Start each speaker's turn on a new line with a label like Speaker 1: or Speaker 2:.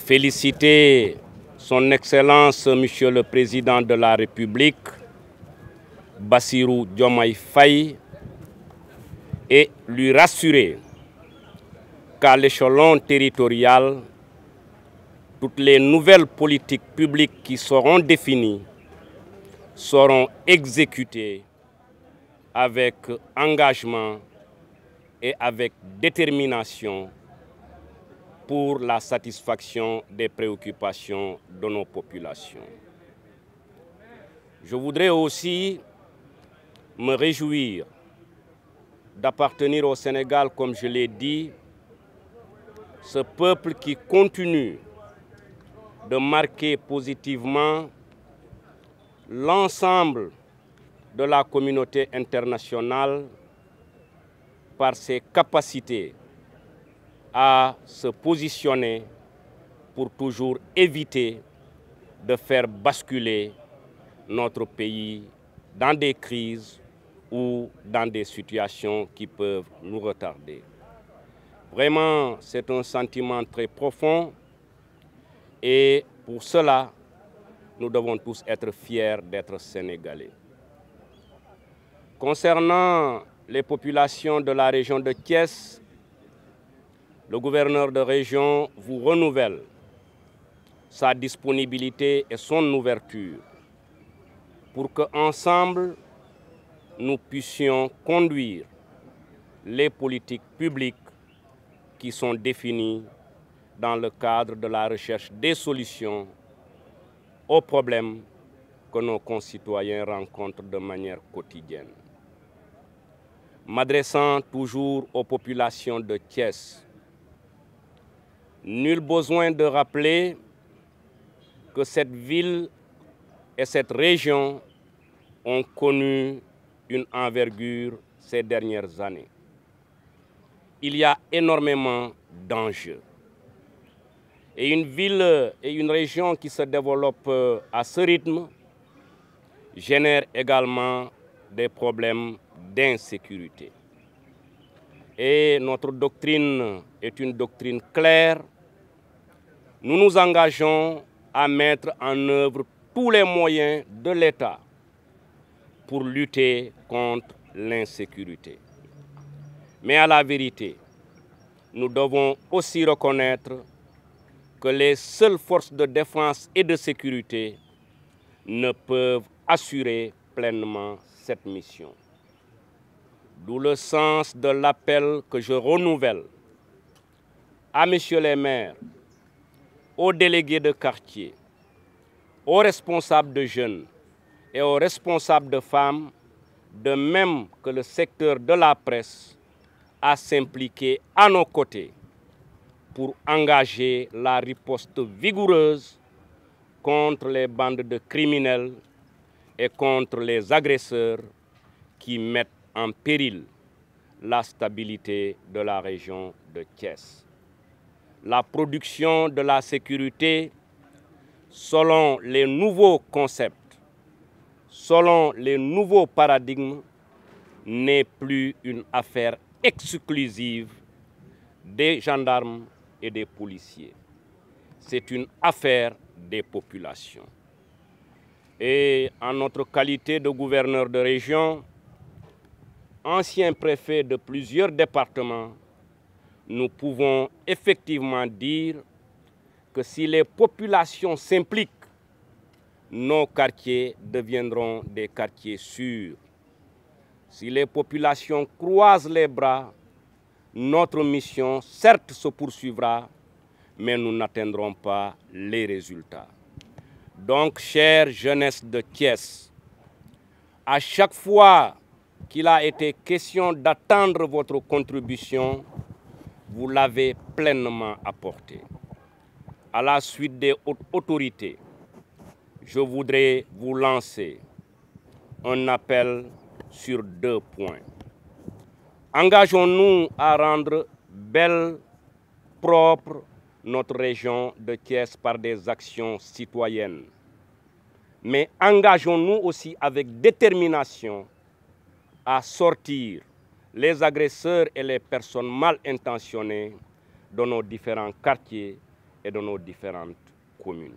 Speaker 1: féliciter Son Excellence, Monsieur le Président de la République, Bassirou Diomaye Faye, et lui rassurer qu'à l'échelon territorial, toutes les nouvelles politiques publiques qui seront définies seront exécutées avec engagement et avec détermination pour la satisfaction des préoccupations de nos populations. Je voudrais aussi me réjouir d'appartenir au Sénégal, comme je l'ai dit, ce peuple qui continue de marquer positivement l'ensemble de la communauté internationale par ses capacités à se positionner pour toujours éviter de faire basculer notre pays dans des crises ou dans des situations qui peuvent nous retarder. Vraiment, c'est un sentiment très profond et pour cela, nous devons tous être fiers d'être Sénégalais. Concernant les populations de la région de Thiès, le gouverneur de région vous renouvelle sa disponibilité et son ouverture pour qu'ensemble, nous puissions conduire les politiques publiques qui sont définies dans le cadre de la recherche des solutions aux problèmes que nos concitoyens rencontrent de manière quotidienne. M'adressant toujours aux populations de Thiès, nul besoin de rappeler que cette ville et cette région ont connu une envergure ces dernières années. Il y a énormément d'enjeux. Et une ville et une région qui se développent à ce rythme génèrent également des problèmes d'insécurité. Et notre doctrine est une doctrine claire. Nous nous engageons à mettre en œuvre tous les moyens de l'État pour lutter contre l'insécurité. Mais à la vérité, nous devons aussi reconnaître que les seules forces de défense et de sécurité ne peuvent assurer pleinement cette mission. D'où le sens de l'appel que je renouvelle à messieurs les maires, aux délégués de quartier, aux responsables de jeunes et aux responsables de femmes, de même que le secteur de la presse, à s'impliquer à nos côtés pour engager la riposte vigoureuse contre les bandes de criminels et contre les agresseurs qui mettent en péril la stabilité de la région de Thiès. La production de la sécurité, selon les nouveaux concepts, selon les nouveaux paradigmes, n'est plus une affaire exclusive des gendarmes et des policiers. C'est une affaire des populations. Et en notre qualité de gouverneur de région, ancien préfet de plusieurs départements, nous pouvons effectivement dire que si les populations s'impliquent, nos quartiers deviendront des quartiers sûrs. Si les populations croisent les bras, notre mission, certes, se poursuivra, mais nous n'atteindrons pas les résultats. Donc, chère jeunesse de Thiès, à chaque fois qu'il a été question d'attendre votre contribution, vous l'avez pleinement apportée. À la suite des hautes autorités, je voudrais vous lancer un appel sur 2 points. Engageons-nous à rendre belle, propre notre région de Thiès par des actions citoyennes. Mais engageons-nous aussi avec détermination à sortir les agresseurs et les personnes mal intentionnées de nos différents quartiers et de nos différentes communes.